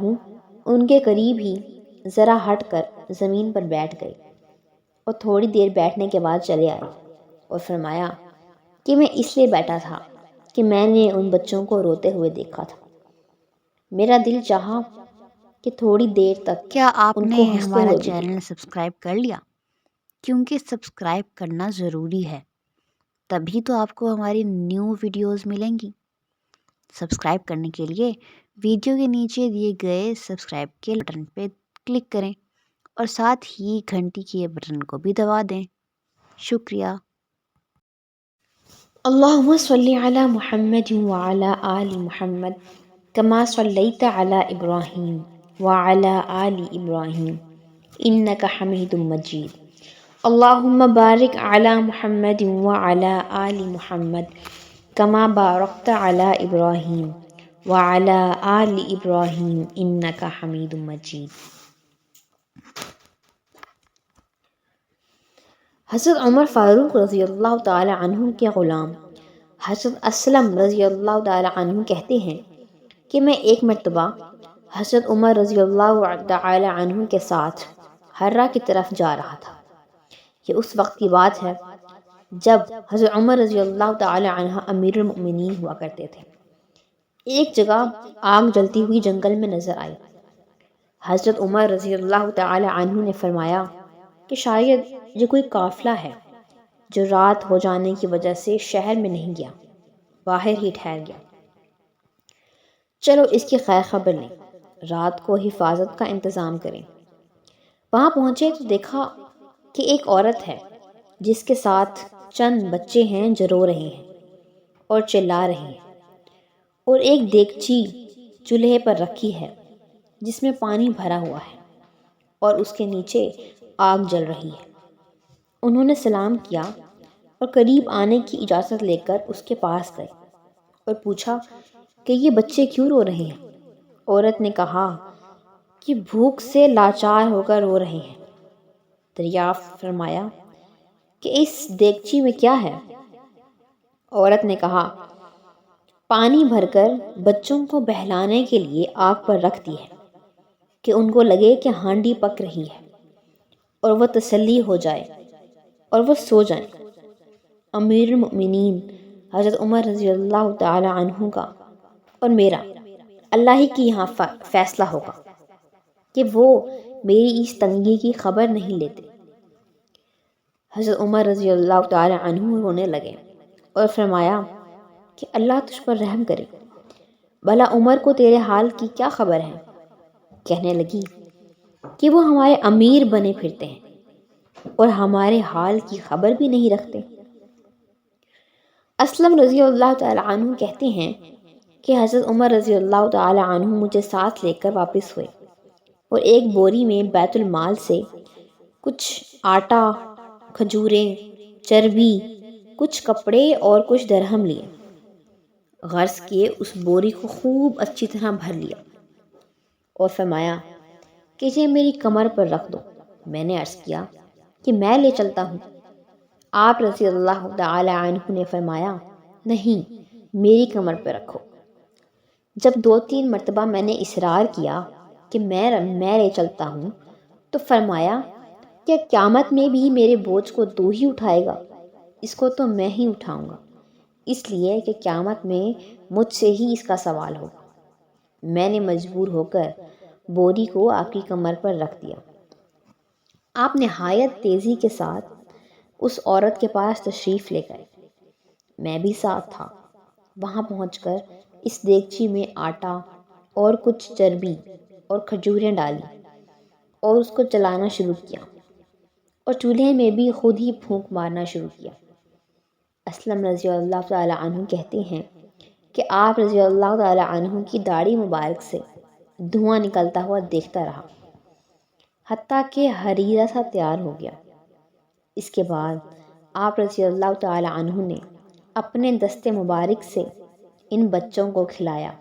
عنہ ان کے قریب ہی ذرا ہٹ کر زمین پر بیٹھ گئے اور تھوڑی دیر بیٹھنے کے بعد چلے آئے اور فرمایا کہ میں اس لیے بیٹھا تھا کہ میں نے ان بچوں کو روتے ہوئے دیکھا تھا۔ میرا دل چاہا کہ تھوڑی دیر تک کیا آپ ان نے کو ہنستے ہمارا ہوئے بھی چینل دیکھا۔ سبسکرائب کر لیا؟ کیونکہ سبسکرائب کرنا ضروری ہے، تبھی تو آپ کو ہماری نیو ویڈیوز ملیں گی۔ سبسکرائب کرنے کے لیے ویڈیو کے نیچے دیے گئے سبسکرائب کے بٹن پہ کلک کریں اور ساتھ ہی گھنٹی کے بٹن کو بھی دبا دیں۔ شکریہ۔ اللہم صلی علی محمد وعلی آل محمد کما صلیت علی ابراہیم وعلی آل ابراہیم انک حمید مجید۔ اللہم بارک علی محمد وعلی آل محمد کما بارکت علی ابراہیم وعلی آل ابراہیم انک حمید مجید۔ حضرت عمر فاروق رضی اللہ تعالی عنہ کے غلام حضرت اسلم رضی اللہ تعالی عنہ کہتے ہیں کہ میں ایک مرتبہ حضرت عمر رضی اللہ تعالی عنہ کے ساتھ حرہ کی طرف جا رہا تھا۔ یہ اس وقت کی بات ہے جب حضرت عمر رضی اللہ تعالی عنہ امیر المؤمنین ہوا کرتے تھے۔ ایک جگہ آگ جلتی ہوئی جنگل میں نظر آئی۔ حضرت عمر رضی اللہ تعالی عنہ نے فرمایا کہ شاید یہ کوئی قافلہ ہے جو رات ہو جانے کی وجہ سے شہر میں نہیں گیا، باہر ہی ٹھہر گیا۔ چلو اس کی خیر خبر لیں، رات کو حفاظت کا انتظام کریں۔ وہاں پہنچے تو دیکھا کہ ایک عورت ہے جس کے ساتھ چند بچے ہیں جو رو رہے ہیں اور چلا رہے ہیں، اور ایک دیگچی چولہے پر رکھی ہے جس میں پانی بھرا ہوا ہے اور اس کے نیچے آگ جل رہی ہے۔ انہوں نے سلام کیا اور قریب آنے کی اجازت لے کر اس کے پاس گئے اور پوچھا کہ یہ بچے کیوں رو رہے ہیں؟ عورت نے کہا کہ بھوک سے لاچار ہو کر رو رہے ہیں۔ دریافت فرمایا کہ اس دیگچی میں کیا ہے؟ عورت نے کہا پانی بھر کر بچوں کو بہلانے کے لیے آگ پر رکھ دی ہے کہ ان کو لگے کہ ہانڈی پک رہی ہے اور وہ تسلی ہو جائے اور وہ سو جائیں۔ امیر المؤمنین حضرت عمر رضی اللہ تعالی عنہ کا اور میرا اللہ ہی کی یہاں فیصلہ ہوگا کہ وہ میری اس تنگی کی خبر نہیں لیتے۔ حضرت عمر رضی اللہ تعالی عنہ رونے لگے اور فرمایا کہ اللہ تجھ پر رحم کرے، بھلا عمر کو تیرے حال کی کیا خبر ہے؟ کہنے لگی کہ وہ ہمارے امیر بنے پھرتے ہیں اور ہمارے حال کی خبر بھی نہیں رکھتے۔ اسلم رضی اللہ تعالی عنہ کہتے ہیں کہ حضرت عمر رضی اللہ تعالی عنہ مجھے ساتھ لے کر واپس ہوئے اور ایک بوری میں بیت المال سے کچھ آٹا، کھجوریں، چربی، کچھ کپڑے اور کچھ درہم لیے۔ غرض کیے اس بوری کو خوب اچھی طرح بھر لیا اور فرمایا کہ یہ میری کمر پر رکھ دو۔ میں نے عرض کیا کہ میں لے چلتا ہوں۔ آپ رضی اللہ تعالی عنہ نے فرمایا نہیں، میری کمر پہ رکھو۔ جب 2-3 مرتبہ میں نے اصرار کیا کہ میں لے چلتا ہوں تو فرمایا کہ قیامت میں بھی میرے بوجھ کو تو ہی اٹھائے گا، اس کو تو میں ہی اٹھاؤں گا، اس لیے کہ قیامت میں مجھ سے ہی اس کا سوال ہوگا۔ میں نے مجبور ہو کر بوری کو آپ کی کمر پر رکھ دیا۔ آپ نہایت تیزی کے ساتھ اس عورت کے پاس تشریف لے گئے، میں بھی ساتھ تھا۔ وہاں پہنچ کر اس دیگچی میں آٹا اور کچھ چربی اور کھجوریں ڈالی اور اس کو چلانا شروع کیا اور چولہے میں بھی خود ہی پھونک مارنا شروع کیا۔ اسلم رضی اللہ تعالی عنہ کہتے ہیں کہ آپ رضی اللہ تعالی عنہ کی داڑھی مبارک سے دھواں نکلتا ہوا دیکھتا رہا حتیٰ کہ حریرہ سا تیار ہو گیا۔ اس کے بعد آپ رضی اللہ تعالی عنہ نے اپنے دست مبارک سے ان بچوں کو کھلایا۔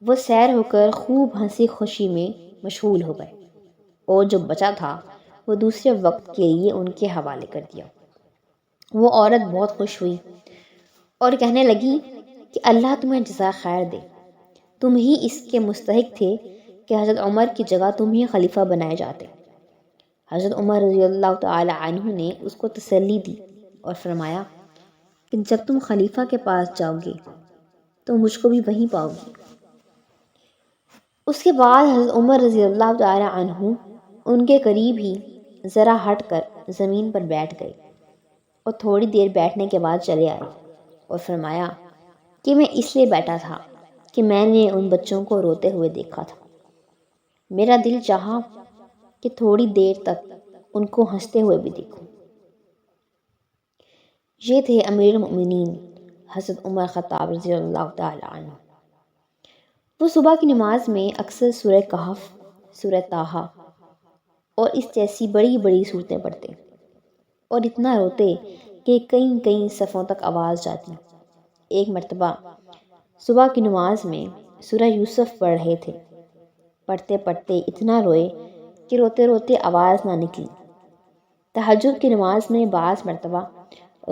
وہ سیر ہو کر خوب ہنسی خوشی میں مشغول ہو گئے اور جو بچا تھا وہ دوسرے وقت کے لیے ان کے حوالے کر دیا۔ وہ عورت بہت خوش ہوئی اور کہنے لگی کہ اللہ تمہیں جزائے خیر دے، تم ہی اس کے مستحق تھے کہ حضرت عمر کی جگہ تم ہی خلیفہ بنائے جاتے۔ حضرت عمر رضی اللہ تعالی عنہ نے اس کو تسلی دی اور فرمایا کہ جب تم خلیفہ کے پاس جاؤ گے تو مجھ کو بھی وہیں پاؤ گی۔ اس کے بعد حضرت عمر رضی اللہ تعالی عنہ ان کے قریب ہی ذرا ہٹ کر زمین پر بیٹھ گئے اور تھوڑی دیر بیٹھنے کے بعد چلے آئے اور فرمایا کہ میں اس لیے بیٹھا تھا کہ میں نے ان بچوں کو روتے ہوئے دیکھا تھا۔ میرا دل چاہا کہ تھوڑی دیر تک ان کو ہنستے ہوئے بھی دیکھوں۔ یہ تھے امیر المؤمنین حضرت عمر خطاب رضی اللہ تعالی عنہ۔ وہ صبح کی نماز میں اکثر سورہ کہف، سورہ طٰہٰ اور اس جیسی بڑی بڑی صورتیں پڑھتے اور اتنا روتے کہ کئی کئی صفوں تک آواز جاتی۔ ایک مرتبہ صبح کی نماز میں سورہ یوسف پڑھ رہے تھے، پڑھتے پڑھتے اتنا روئے کہ روتے روتے آواز نہ نکلی۔ تہجد کی نماز میں بعض مرتبہ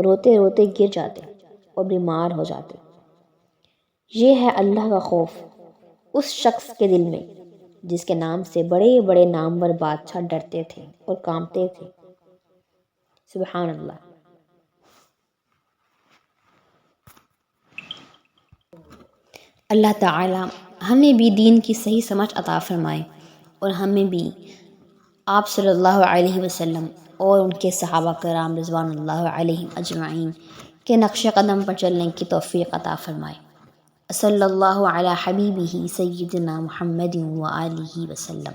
روتے روتے گر جاتے اور بیمار ہو جاتے۔ یہ ہے اللہ کا خوف اس شخص کے دل میں جس کے نام سے بڑے بڑے نامور بادشاہ ڈرتے تھے اور کانپتے تھے۔ سبحان اللہ۔ اللہ تعالی ہمیں بھی دین کی صحیح سمجھ عطا فرمائے اور ہمیں بھی آپ صلی اللہ علیہ وسلم اور ان کے صحابہ کرام رضوان اللہ علیہم اجمعین کے نقش قدم پر چلنے کی توفیق عطا فرمائے۔ صلی اللہ علی حبیبہ سیدنا محمد و آلہ وسلم۔